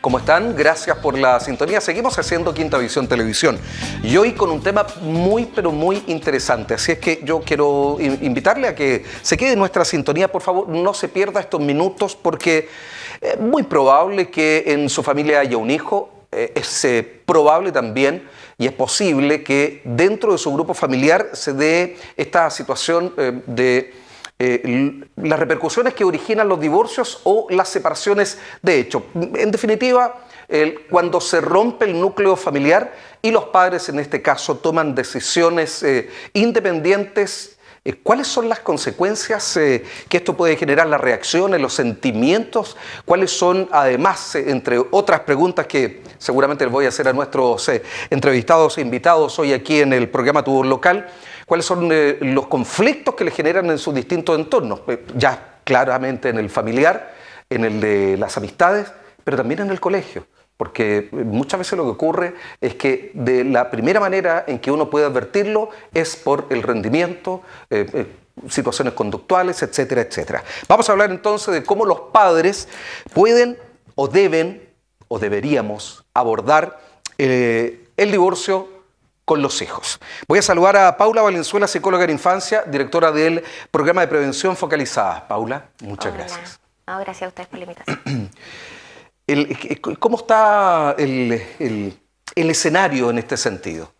¿Cómo están? Gracias por la sintonía. Seguimos haciendo Quinta Visión Televisión y hoy con un tema muy, pero muy interesante. Así es que yo quiero invitarle a que se quede en nuestra sintonía. Por favor, no se pierda estos minutos porque es muy probable que en su familia haya un hijo. Es probable también y es posible que dentro de su grupo familiar se dé esta situación de las repercusiones que originan los divorcios o las separaciones de hecho. En definitiva, cuando se rompe el núcleo familiar y los padres en este caso toman decisiones independientes, ¿cuáles son las consecuencias que esto puede generar, las reacciones, los sentimientos? ¿Cuáles son, además, entre otras preguntas que seguramente les voy a hacer a nuestros entrevistados e invitados hoy aquí en el programa Tu Voz Local? ¿Cuáles son los conflictos que le generan en sus distintos entornos? Ya claramente en el familiar, en el de las amistades, pero también en el colegio. Porque muchas veces lo que ocurre es que de la primera manera en que uno puede advertirlo es por el rendimiento, situaciones conductuales, etcétera, etcétera. Vamos a hablar entonces de cómo los padres pueden o deben o deberíamos abordar el divorcio con los hijos. Voy a saludar a Paula Valenzuela, psicóloga de infancia, directora del programa de prevención focalizada. Paula, muchas gracias. No, gracias a ustedes por la invitación. ¿Cómo está el escenario en este sentido?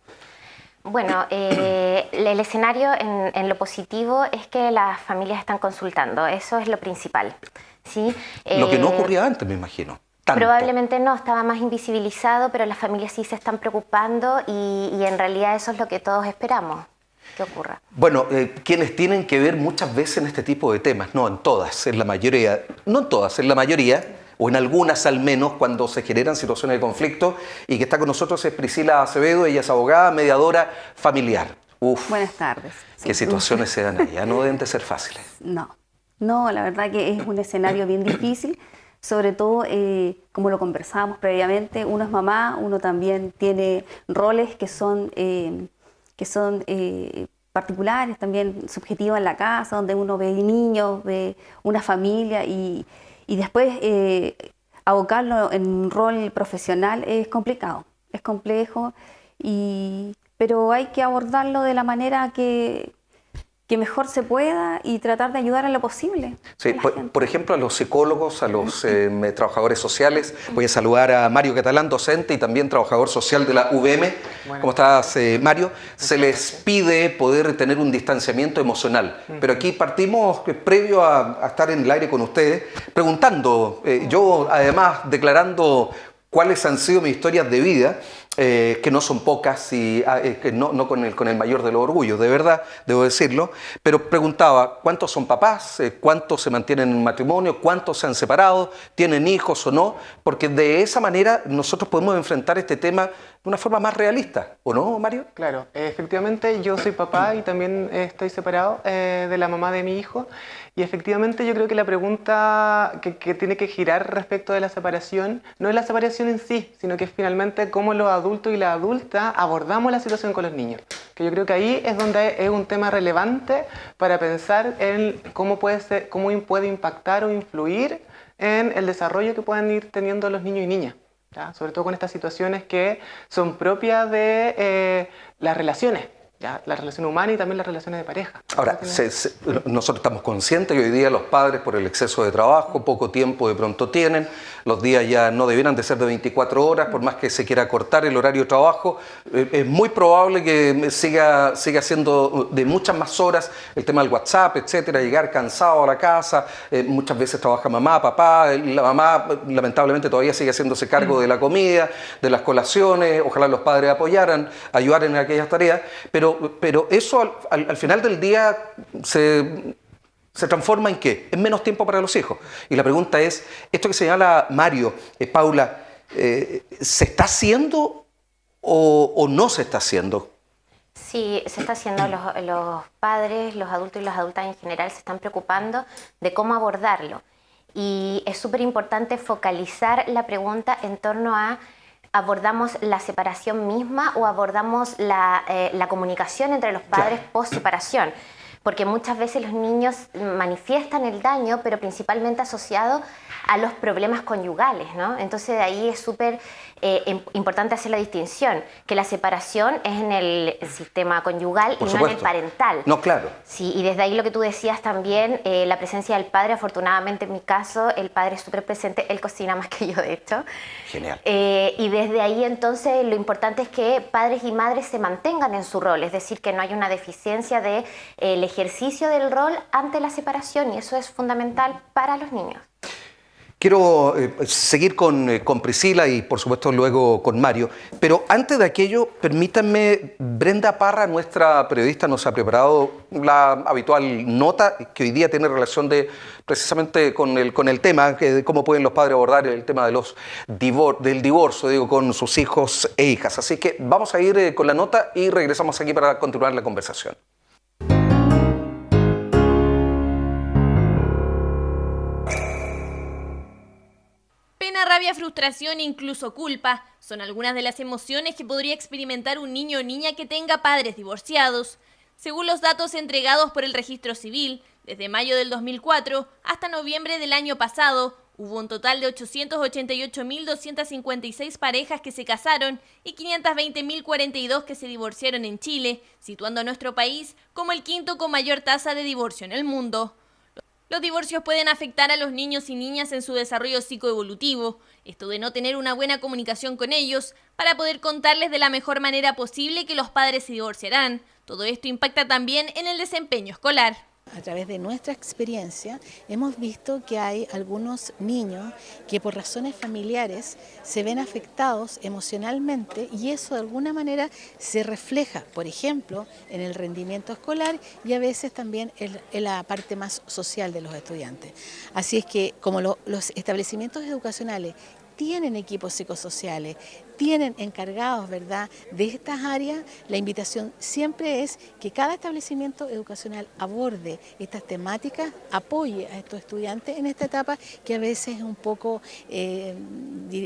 Bueno, el escenario en lo positivo es que las familias están consultando, eso es lo principal, ¿sí? Lo que no ocurría antes, me imagino. Tanto. Probablemente no, estaba más invisibilizado, pero las familias sí se están preocupando y en realidad eso es lo que todos esperamos que ocurra. Bueno, quienes tienen que ver muchas veces en este tipo de temas, no en todas, en la mayoría, no en todas, en la mayoría, o en algunas al menos, cuando se generan situaciones de conflicto, y que está con nosotros es Priscila Acevedo, ella es abogada, mediadora familiar. Uf, buenas tardes. ¿Qué situaciones se dan allá? No deben de ser fáciles. No, la verdad que es un escenario bien difícil. Sobre todo, como lo conversábamos previamente, uno es mamá, uno también tiene roles que son particulares, también subjetivos en la casa, donde uno ve niños, ve una familia y después abocarlo en un rol profesional es complicado, es complejo, pero hay que abordarlo de la manera que mejor se pueda y tratar de ayudar en lo posible. Sí, por ejemplo, a los psicólogos, a los trabajadores sociales. Voy a saludar a Mario Catalán, docente y también trabajador social de la UVM. Bueno. ¿Cómo estás, Mario? Se les pide poder tener un distanciamiento emocional. Pero aquí partimos, previo a estar en el aire con ustedes, preguntando, yo además declarando cuáles han sido mis historias de vida, que no son pocas y que no con el mayor de los orgullos, de verdad, debo decirlo, pero preguntaba, ¿cuántos son papás? ¿Cuántos se mantienen en matrimonio? ¿Cuántos se han separado? ¿Tienen hijos o no? Porque de esa manera nosotros podemos enfrentar este tema de una forma más realista, ¿o no, Mario? Claro, efectivamente yo soy papá y también estoy separado de la mamá de mi hijo, y efectivamente yo creo que la pregunta que tiene que girar respecto de la separación no es la separación en sí, sino que es finalmente cómo los adultos y la adulta abordamos la situación con los niños. Que yo creo que ahí es donde es un tema relevante para pensar en cómo puede impactar o influir en el desarrollo que puedan ir teniendo los niños y niñas, ¿ya? Sobre todo con estas situaciones que son propias de las relaciones. ¿Ya? La relación humana y también las relaciones de pareja. Ahora, nosotros estamos conscientes que hoy día los padres, por el exceso de trabajo, poco tiempo de pronto tienen, los días ya no debieran de ser de 24 horas, por más que se quiera cortar el horario de trabajo, es muy probable que siga siendo de muchas más horas el tema del WhatsApp, etcétera, llegar cansado a la casa, muchas veces trabaja mamá, papá, la mamá lamentablemente todavía sigue haciéndose cargo de la comida, de las colaciones, ojalá los padres ayudaran en aquellas tareas, pero eso al final del día se transforma en ¿qué? En menos tiempo para los hijos. Y la pregunta es, esto que señala Mario, Paula, ¿se está haciendo o no se está haciendo? Sí, se está haciendo. Los padres, los adultos y las adultas en general se están preocupando de cómo abordarlo. Y es súper importante focalizar la pregunta en torno a ¿abordamos la separación misma o abordamos la comunicación entre los padres post separación? porque muchas veces los niños manifiestan el daño, pero principalmente asociado a los problemas conyugales, ¿no? Entonces de ahí es súper importante hacer la distinción, que la separación es en el sistema conyugal y no en el parental. No, claro. Sí, y desde ahí lo que tú decías también, la presencia del padre, afortunadamente en mi caso, el padre es súper presente, él cocina más que yo de hecho. Genial. Y desde ahí entonces lo importante es que padres y madres se mantengan en su rol, es decir, que no hay una deficiencia del ejercicio del rol ante la separación, y eso es fundamental para los niños. Quiero seguir con Priscila y por supuesto luego con Mario, pero antes de aquello, permítanme, Brenda Parra, nuestra periodista, nos ha preparado la habitual nota que hoy día tiene relación precisamente con el tema, de cómo pueden los padres abordar el tema de del divorcio, con sus hijos e hijas. Así que vamos a ir con la nota y regresamos aquí para continuar la conversación. Pena, rabia, frustración e incluso culpa son algunas de las emociones que podría experimentar un niño o niña que tenga padres divorciados. Según los datos entregados por el Registro Civil, desde mayo del 2004 hasta noviembre del año pasado, hubo un total de 888.256 parejas que se casaron y 520.042 que se divorciaron en Chile, situando a nuestro país como el quinto con mayor tasa de divorcio en el mundo. Los divorcios pueden afectar a los niños y niñas en su desarrollo psicoevolutivo, esto de no tener una buena comunicación con ellos para poder contarles de la mejor manera posible que los padres se divorciarán. Todo esto impacta también en el desempeño escolar. A través de nuestra experiencia hemos visto que hay algunos niños que por razones familiares se ven afectados emocionalmente y eso de alguna manera se refleja, por ejemplo, en el rendimiento escolar y a veces también en la parte más social de los estudiantes. Así es que como los establecimientos educacionales tienen equipos psicosociales, tienen encargados, ¿verdad?, de estas áreas, la invitación siempre es que cada establecimiento educacional aborde estas temáticas, apoye a estos estudiantes en esta etapa que a veces es un poco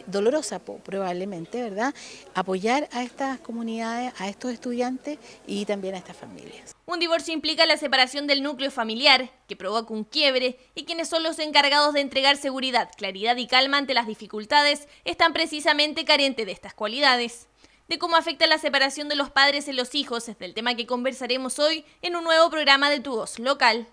dolorosa probablemente, ¿verdad?, apoyar a estas comunidades, a estos estudiantes y también a estas familias. Un divorcio implica la separación del núcleo familiar, que provoca un quiebre, y quienes son los encargados de entregar seguridad, claridad y calma ante las dificultades están precisamente carentes de estas cualidades. De cómo afecta la separación de los padres en los hijos es del tema que conversaremos hoy en un nuevo programa de Tu Voz Local.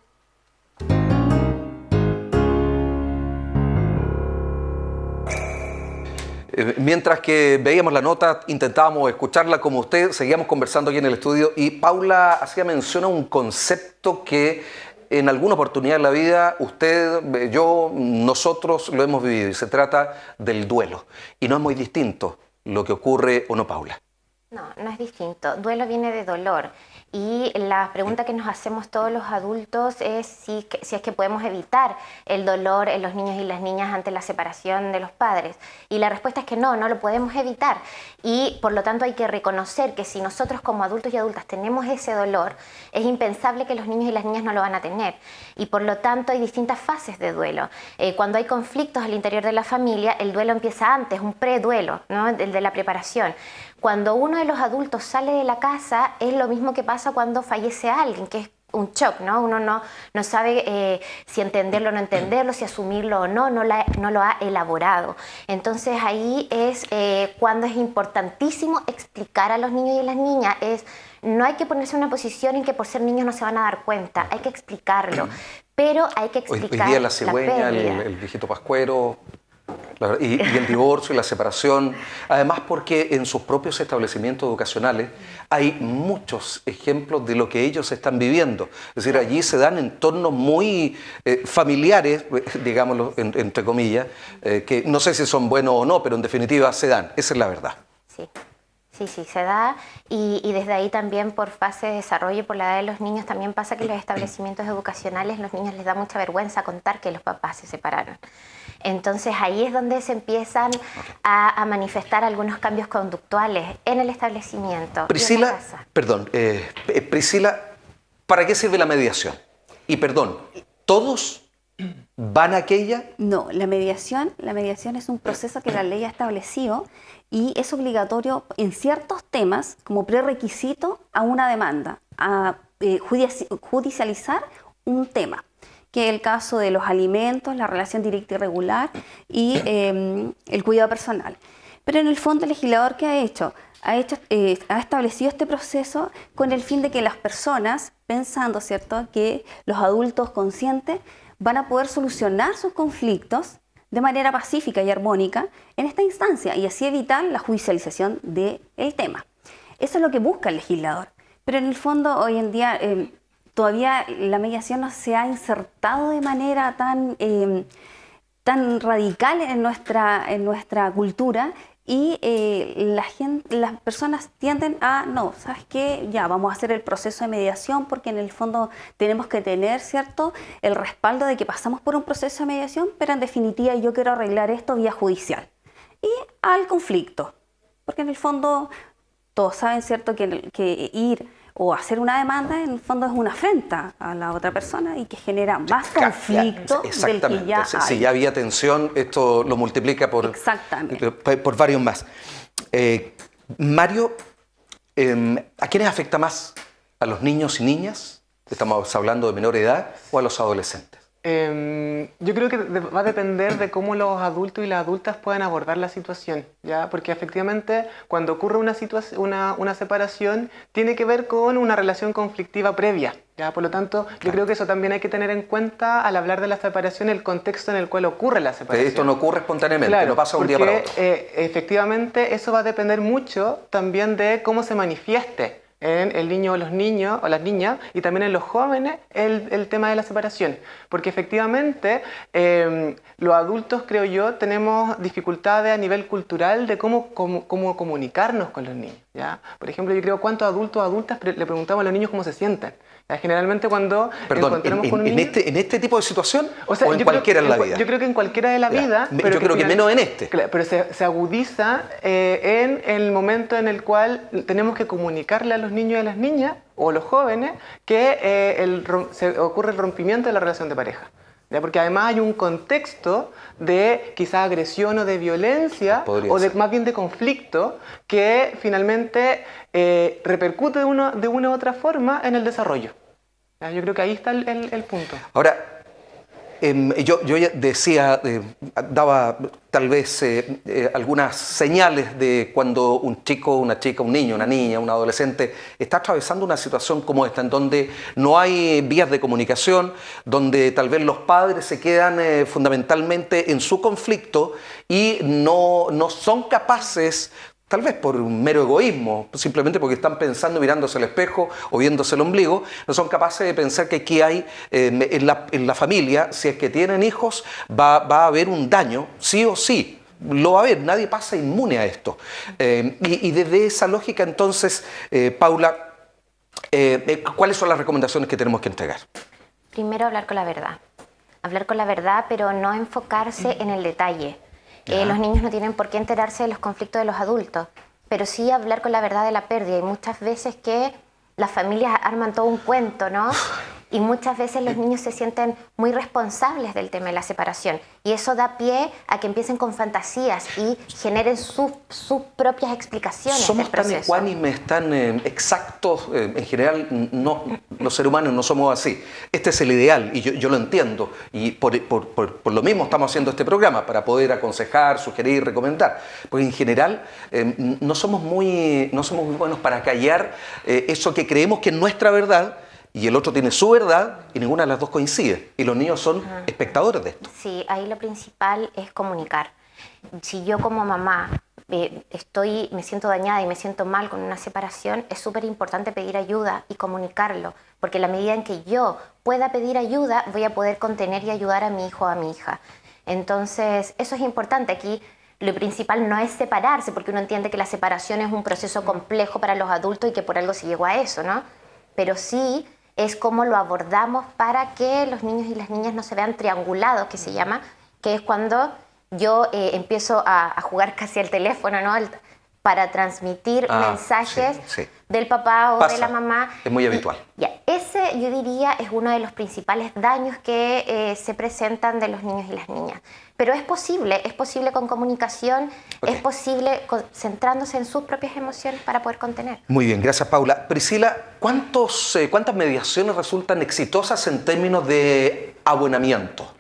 Mientras que veíamos la nota, intentábamos escucharla como usted, seguíamos conversando aquí en el estudio y Paula hacía mención a un concepto que en alguna oportunidad de la vida usted, yo, nosotros lo hemos vivido y se trata del duelo. Y no es muy distinto lo que ocurre, ¿o no, Paula? No, no es distinto. Duelo viene de dolor. Y la pregunta que nos hacemos todos los adultos es si es que podemos evitar el dolor en los niños y las niñas ante la separación de los padres. Y la respuesta es que no lo podemos evitar. Y por lo tanto hay que reconocer que si nosotros como adultos y adultas tenemos ese dolor, es impensable que los niños y las niñas no lo van a tener. Y por lo tanto hay distintas fases de duelo. Cuando hay conflictos al interior de la familia, el duelo empieza antes, un preduelo, ¿no?, el de la preparación. Cuando uno de los adultos sale de la casa, es lo mismo que pasa cuando fallece alguien, que es un shock, ¿no? Uno no sabe si entenderlo o no entenderlo, si asumirlo o no lo ha elaborado. Entonces ahí es cuando es importantísimo explicar a los niños y a las niñas. No hay que ponerse en una posición en que por ser niños no se van a dar cuenta, hay que explicarlo, pero hay que explicar hoy día la cigüeña, el viejito pascuero... Y el divorcio y la separación, además porque en sus propios establecimientos educacionales hay muchos ejemplos de lo que ellos están viviendo. Es decir, allí se dan entornos muy familiares, digámoslo entre comillas, que no sé si son buenos o no, pero en definitiva se dan, esa es la verdad. Sí, se da y desde ahí también por fase de desarrollo y por la edad de los niños también pasa que en los establecimientos educacionales los niños les da mucha vergüenza contar que los papás se separaron. Entonces ahí es donde se empiezan a manifestar algunos cambios conductuales en el establecimiento. Priscila, y en la casa. Perdón, Priscila, ¿para qué sirve la mediación? Y perdón, ¿todos van a aquella? No, la mediación es un proceso que la ley ha establecido y es obligatorio en ciertos temas como prerequisito a una demanda. judicializar un tema, que es el caso de los alimentos, la relación directa y regular y el cuidado personal. Pero en el fondo el legislador, ¿qué ha hecho? Ha establecido este proceso con el fin de que las personas, pensando, ¿cierto?, que los adultos conscientes van a poder solucionar sus conflictos de manera pacífica y armónica en esta instancia y así evitar la judicialización del tema. Eso es lo que busca el legislador. Pero en el fondo hoy en día todavía la mediación no se ha insertado de manera tan radical en nuestra cultura y las personas tienden a, no, ¿sabes qué? Ya, vamos a hacer el proceso de mediación porque en el fondo tenemos que tener, ¿cierto?, el respaldo de que pasamos por un proceso de mediación, pero en definitiva yo quiero arreglar esto vía judicial. Y al conflicto, porque en el fondo todos saben, ¿cierto?, que ir o hacer una demanda en el fondo es una afrenta a la otra persona y que genera más conflicto del que ya hay. Si ya había tensión, esto lo multiplica por varios más. Mario, ¿a quiénes afecta más? ¿A los niños y niñas? ¿Estamos hablando de menor edad o a los adolescentes? Yo creo que va a depender de cómo los adultos y las adultas puedan abordar la situación, ¿ya? Porque efectivamente cuando ocurre una separación tiene que ver con una relación conflictiva previa, ¿ya? Por lo tanto, yo creo que eso también hay que tener en cuenta al hablar de la separación, el contexto en el cual ocurre la separación. Esto no ocurre espontáneamente, claro, no pasa un día para otro. Efectivamente, eso va a depender mucho también de cómo se manifieste en el niño o los niños o las niñas y también en los jóvenes el tema de la separación. Porque efectivamente los adultos, creo yo, tenemos dificultades a nivel cultural de cómo comunicarnos con los niños, ¿ya? Por ejemplo, yo creo cuántos adultos o adultas le preguntamos a los niños cómo se sienten. Generalmente cuando encontramos con un niño... ¿En este tipo de situación o en cualquiera en la vida? Yo creo que en cualquiera de la vida. Pero yo creo que menos en este. Claro, pero se agudiza en el momento en el cual tenemos que comunicarle a los niños y a las niñas, o los jóvenes, que ocurre el rompimiento de la relación de pareja. ¿Ya? Porque además hay un contexto de quizá agresión o de violencia, o más bien de conflicto, que finalmente repercute de una u otra forma en el desarrollo. ¿Ya? Yo creo que ahí está el punto. Ahora, yo ya decía, daba tal vez algunas señales de cuando un chico, una chica, un niño, una niña, un adolescente está atravesando una situación como esta, en donde no hay vías de comunicación, donde tal vez los padres se quedan fundamentalmente en su conflicto y no son capaces, tal vez por un mero egoísmo, simplemente porque están pensando, mirándose al espejo o viéndose el ombligo, no son capaces de pensar que aquí hay, en la familia, si es que tienen hijos, va a haber un daño, sí o sí. Lo va a haber, nadie pasa inmune a esto. Y desde esa lógica, entonces, Paula, ¿cuáles son las recomendaciones que tenemos que entregar? Primero, hablar con la verdad. Hablar con la verdad, pero no enfocarse en el detalle. Los niños no tienen por qué enterarse de los conflictos de los adultos, pero sí hablar con la verdad de la pérdida. Y muchas veces que las familias arman todo un cuento, ¿no? Y muchas veces los niños se sienten muy responsables del tema de la separación. Y eso da pie a que empiecen con fantasías y generen sus propias explicaciones. ¿Somos tan ecuánimes, tan exactos? En general, no, los seres humanos no somos así. Este es el ideal y yo lo entiendo. Y por lo mismo estamos haciendo este programa, para poder aconsejar, sugerir, recomendar. Porque en general no somos muy buenos para callar eso que creemos que es nuestra verdad, y el otro tiene su verdad y ninguna de las dos coincide. Y los niños son espectadores de esto. Sí, ahí lo principal es comunicar. Si yo como mamá me siento dañada y me siento mal con una separación, es súper importante pedir ayuda y comunicarlo. Porque en la medida en que yo pueda pedir ayuda, voy a poder contener y ayudar a mi hijo o a mi hija. Entonces, eso es importante. Aquí lo principal no es separarse, porque uno entiende que la separación es un proceso complejo para los adultos y que por algo se llegó a eso, ¿no? Pero sí es cómo lo abordamos para que los niños y las niñas no se vean triangulados, que se llama, que es cuando yo empiezo a jugar casi al teléfono, ¿no? Para transmitir mensajes del papá o Pasa. de la mamá. Es muy habitual. Ya, ese yo diría es uno de los principales daños que se presentan de los niños y las niñas. Pero es posible con comunicación, Ok. es posible centrándose en sus propias emociones para poder contener. Muy bien, gracias Paula. Priscila, ¿cuántas mediaciones resultan exitosas en términos de abonamiento?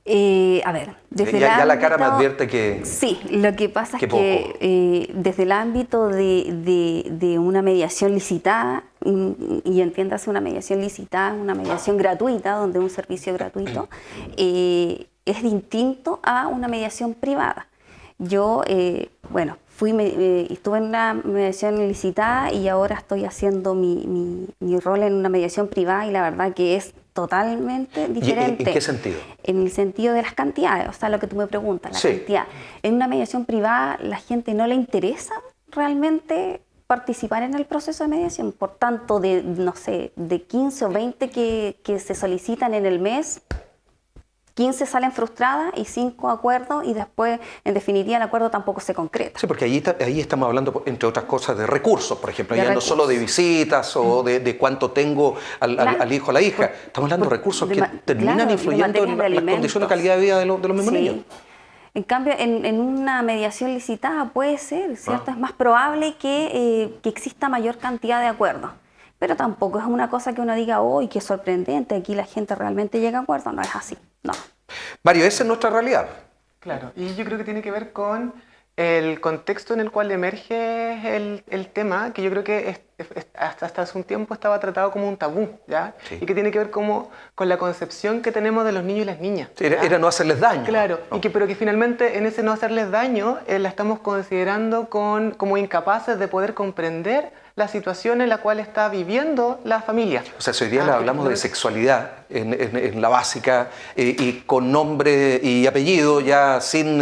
A ver, desde Ya el la cara me ámbito- advierte que... Sí, lo que pasa que es que desde el ámbito de una mediación licitada, y entiéndase una mediación licitada, una mediación gratuita, donde un servicio gratuito, es distinto a una mediación privada. Yo, estuve en una mediación licitada y ahora estoy haciendo mi rol en una mediación privada y la verdad que es totalmente diferente. ¿En qué sentido? En el sentido de las cantidades, o sea, lo que tú me preguntas, la Sí. cantidad. En una mediación privada, la gente no le interesa realmente participar en el proceso de mediación. Por tanto, de 15 o 20 que se solicitan en el mes, 15 salen frustradas y 5 acuerdos y después, en definitiva, el acuerdo tampoco se concreta. Sí, porque ahí estamos hablando, entre otras cosas, de recursos, por ejemplo, De ya no recursos. solo de visitas o de cuánto tengo al hijo o a la hija. Estamos hablando de recursos que terminan de influyendo en materias de las condiciones de alimentos. calidad de vida de los mismos Sí. niños. En cambio, en una mediación licitada puede ser, ¿cierto? Es más probable que exista mayor cantidad de acuerdos. Pero tampoco es una cosa que uno diga, ¡oh, qué sorprendente! Aquí la gente realmente llega a acuerdos. No es así, no. Mario, esa es nuestra realidad. Claro, y yo creo que tiene que ver con el contexto en el cual emerge el tema, que yo creo que hasta hace un tiempo estaba tratado como un tabú, ¿ya? Sí. Y que tiene que ver con la concepción que tenemos de los niños y las niñas. Sí, ¿ya? era no hacerles daño. Claro, ¿no? pero que finalmente en ese no hacerles daño la estamos considerando como incapaces de poder comprender la situación en la cual está viviendo la familia. O sea, si hoy día le hablamos de sexualidad en la básica y con nombre y apellido, ya sin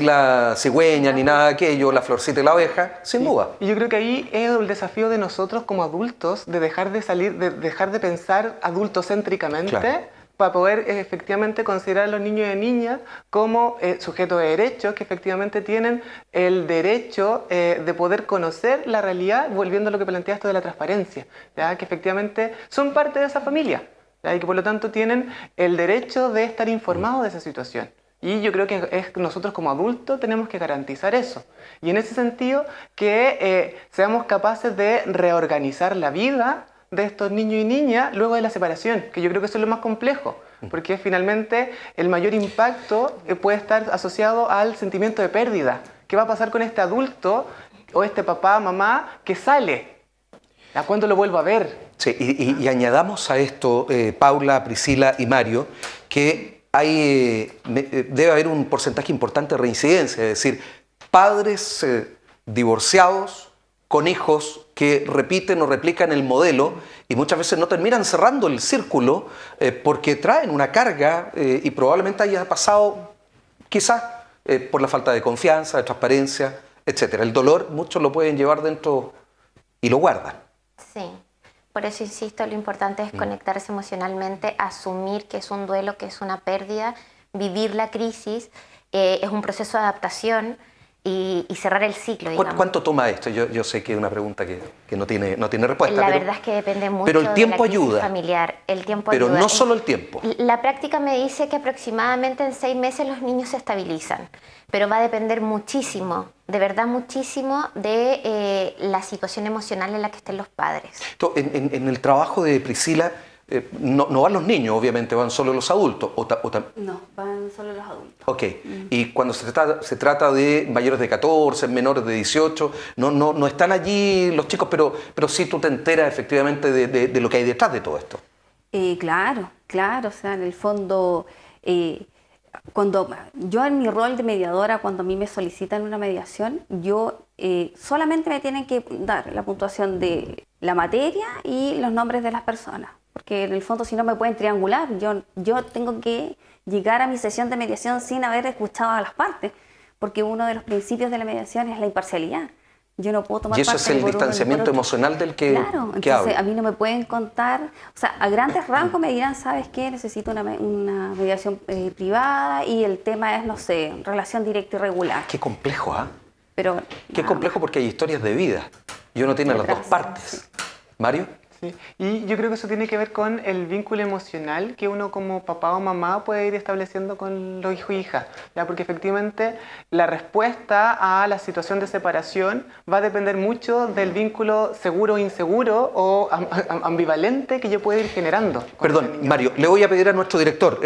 la cigüeña ni nada de aquello, la florcita y la oveja, sin duda. Y yo creo que ahí es el desafío de nosotros como adultos de dejar de pensar adultocéntricamente. Claro. Para poder efectivamente considerar a los niños y niñas como sujetos de derechos que efectivamente tienen el derecho de poder conocer la realidad, volviendo a lo que planteaste de la transparencia, ¿ya? Que efectivamente son parte de esa familia, ¿ya? Y que por lo tanto tienen el derecho de estar informados de esa situación. Y yo creo que nosotros como adultos tenemos que garantizar eso. Y en ese sentido que seamos capaces de reorganizar la vida de estos niños y niñas luego de la separación, que yo creo que eso es lo más complejo, porque finalmente el mayor impacto puede estar asociado al sentimiento de pérdida. ¿Qué va a pasar con este adulto o este papá, mamá que sale? ¿A cuándo lo vuelvo a ver? Sí, y añadamos a esto, Paula, Priscila y Mario, que debe haber un porcentaje importante de reincidencia, es decir, padres divorciados con hijos que repiten o replican el modelo y muchas veces no terminan cerrando el círculo porque traen una carga y probablemente haya pasado quizás por la falta de confianza, de transparencia, etc. El dolor muchos lo pueden llevar dentro y lo guardan. Sí, por eso insisto, lo importante es conectarse emocionalmente, asumir que es un duelo, que es una pérdida, vivir la crisis, es un proceso de adaptación y cerrar el ciclo, digamos. ¿Cuánto toma esto? Yo sé que es una pregunta que no tiene respuesta. La verdad es que depende mucho pero el tiempo de la crisis ayuda. familiar. El tiempo Pero ayuda. no solo el tiempo. La práctica me dice que aproximadamente en 6 meses los niños se estabilizan, pero va a depender muchísimo, de verdad muchísimo, de la situación emocional en la que estén los padres. En el trabajo de Priscila, no van los niños, obviamente, van solo los adultos. No, van solo los adultos. Ok, y cuando se trata de mayores de 14, menores de 18, no están allí los chicos, pero sí tú te enteras efectivamente de lo que hay detrás de todo esto. Claro, o sea, en el fondo, cuando yo en mi rol de mediadora, cuando a mí me solicitan una mediación, yo solamente me tienen que dar la puntuación de la materia y los nombres de las personas, porque en el fondo si no me pueden triangular, yo tengo que llegar a mi sesión de mediación sin haber escuchado a las partes, porque uno de los principios de la mediación es la imparcialidad. Yo no puedo tomar Y eso parte es el ni por uno ni por distanciamiento otro. emocional del que Entonces habla. a mí no me pueden contar, o sea, a grandes rasgos me dirán, ¿sabes qué? Necesito una mediación privada y el tema es, no sé, relación directa y regular. Qué complejo, ¿ah? Pero Qué complejo porque hay historias de vida. Y uno tiene las dos detrás, partes. sí. Mario. Sí. Y yo creo que eso tiene que ver con el vínculo emocional que uno como papá o mamá puede ir estableciendo con los hijos y hijas, ¿ya? Porque efectivamente la respuesta a la situación de separación va a depender mucho del vínculo seguro o inseguro o ambivalente que yo pueda ir generando. Perdón, Mario, le voy a pedir a nuestro director,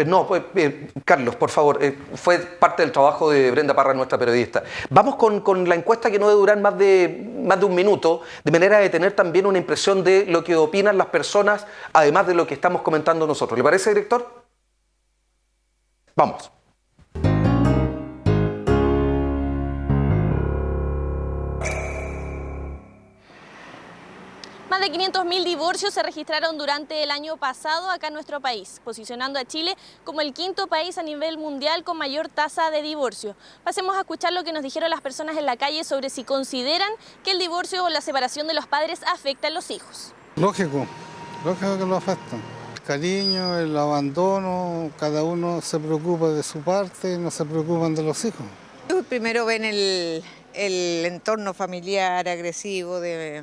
Carlos, por favor, fue parte del trabajo de Brenda Parra, nuestra periodista. Vamos con la encuesta, que no debe durar más de un minuto, de manera de tener también una impresión de lo que opinan las personas, además de lo que estamos comentando nosotros. ¿Le parece, director? Vamos. Más de 500.000 divorcios se registraron durante el año pasado acá en nuestro país, posicionando a Chile como el quinto país a nivel mundial con mayor tasa de divorcio. Pasemos a escuchar lo que nos dijeron las personas en la calle sobre si consideran que el divorcio o la separación de los padres afecta a los hijos. Lógico que lo afecta. El cariño, el abandono, cada uno se preocupa de su parte, no se preocupan de los hijos. Primero ven el entorno familiar agresivo de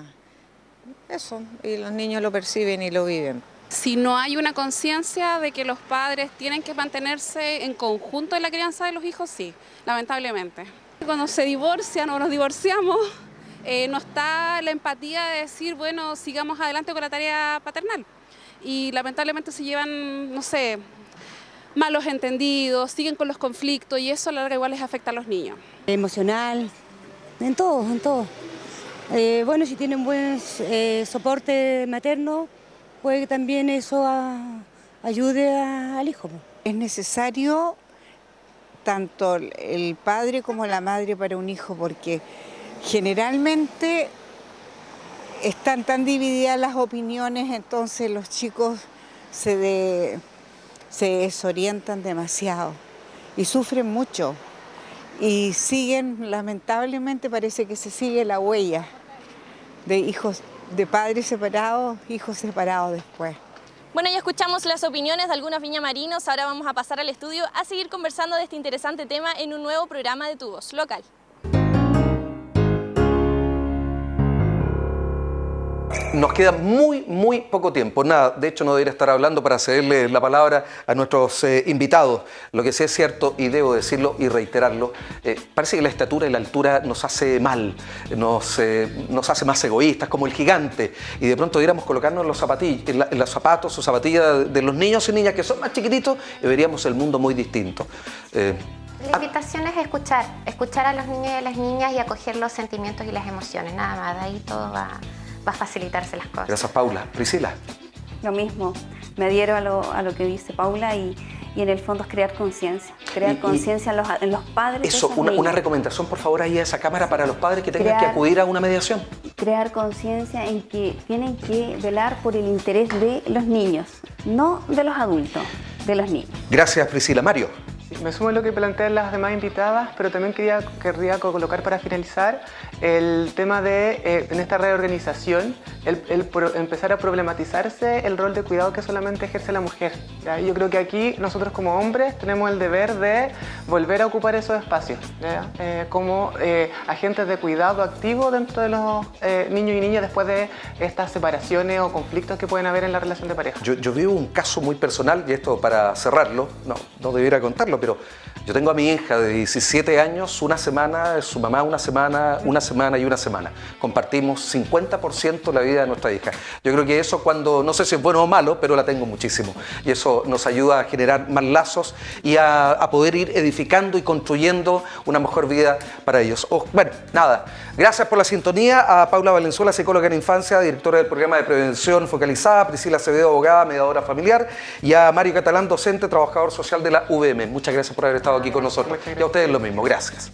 eso, y los niños lo perciben y lo viven. Si no hay una conciencia de que los padres tienen que mantenerse en conjunto en la crianza de los hijos, sí, lamentablemente. Cuando se divorcian o nos divorciamos, no está la empatía de decir, bueno, sigamos adelante con la tarea paternal. Y lamentablemente se llevan, no sé, malos entendidos, siguen con los conflictos y eso a la larga igual les afecta a los niños. Emocional, en todo, en todo. Bueno, si tienen buen soporte materno, puede que también eso ayude al hijo. Es necesario tanto el padre como la madre para un hijo, porque generalmente están tan divididas las opiniones, entonces los chicos se desorientan demasiado y sufren mucho. Y siguen, lamentablemente parece que se sigue la huella de hijos, de padres separados, hijos separados después. Bueno, ya escuchamos las opiniones de algunos viñamarinos, ahora vamos a pasar al estudio a seguir conversando de este interesante tema en un nuevo programa de Tu Voz Local. Nos queda muy poco tiempo. Nada, de hecho no debería estar hablando para cederle la palabra a nuestros invitados. Lo que sí es cierto, y debo decirlo y reiterarlo, parece que la estatura y la altura nos hace mal, nos hace más egoístas, como el gigante. Y de pronto deberíamos colocarnos en los zapatos o zapatillas de los niños y niñas que son más chiquititos y veríamos el mundo muy distinto. La invitación es escuchar a los niños y a las niñas y acoger los sentimientos y las emociones. Nada más, de ahí todo va a facilitarse las cosas. Gracias, Paula. Priscila. Lo mismo, me adhiero a lo que dice Paula y en el fondo es crear conciencia. Crear conciencia en los padres. Eso, una recomendación, por favor, ahí a esa cámara para los padres que tengan que acudir a una mediación. Crear conciencia en que tienen que velar por el interés de los niños, no de los adultos, de los niños. Gracias, Priscila. Mario. Me sumo a lo que plantean las demás invitadas, pero también querría colocar para finalizar el tema de, en esta reorganización, empezar a problematizarse el rol de cuidado que solamente ejerce la mujer, ¿ya? Yo creo que aquí nosotros como hombres tenemos el deber de volver a ocupar esos espacios, ¿ya? Como agentes de cuidado activo dentro de los niños y niñas después de estas separaciones o conflictos que pueden haber en la relación de pareja. Yo vivo un caso muy personal, y esto para cerrarlo, no debiera contarlo, pero yo tengo a mi hija de 17 años, una semana, su mamá una semana y una semana. Compartimos 50% la vida de nuestra hija. Yo creo que eso, cuando, no sé si es bueno o malo, pero la tengo muchísimo. Y eso nos ayuda a generar más lazos y a poder ir edificando y construyendo una mejor vida para ellos. Bueno, nada, gracias por la sintonía. A Paula Valenzuela, psicóloga en infancia, directora del programa de prevención focalizada, Priscila Acevedo, abogada, mediadora familiar, y a Mario Catalán, docente, trabajador social de la UVM. Muchas gracias por haber estado aquí con nosotros. Y a ustedes lo mismo. Gracias.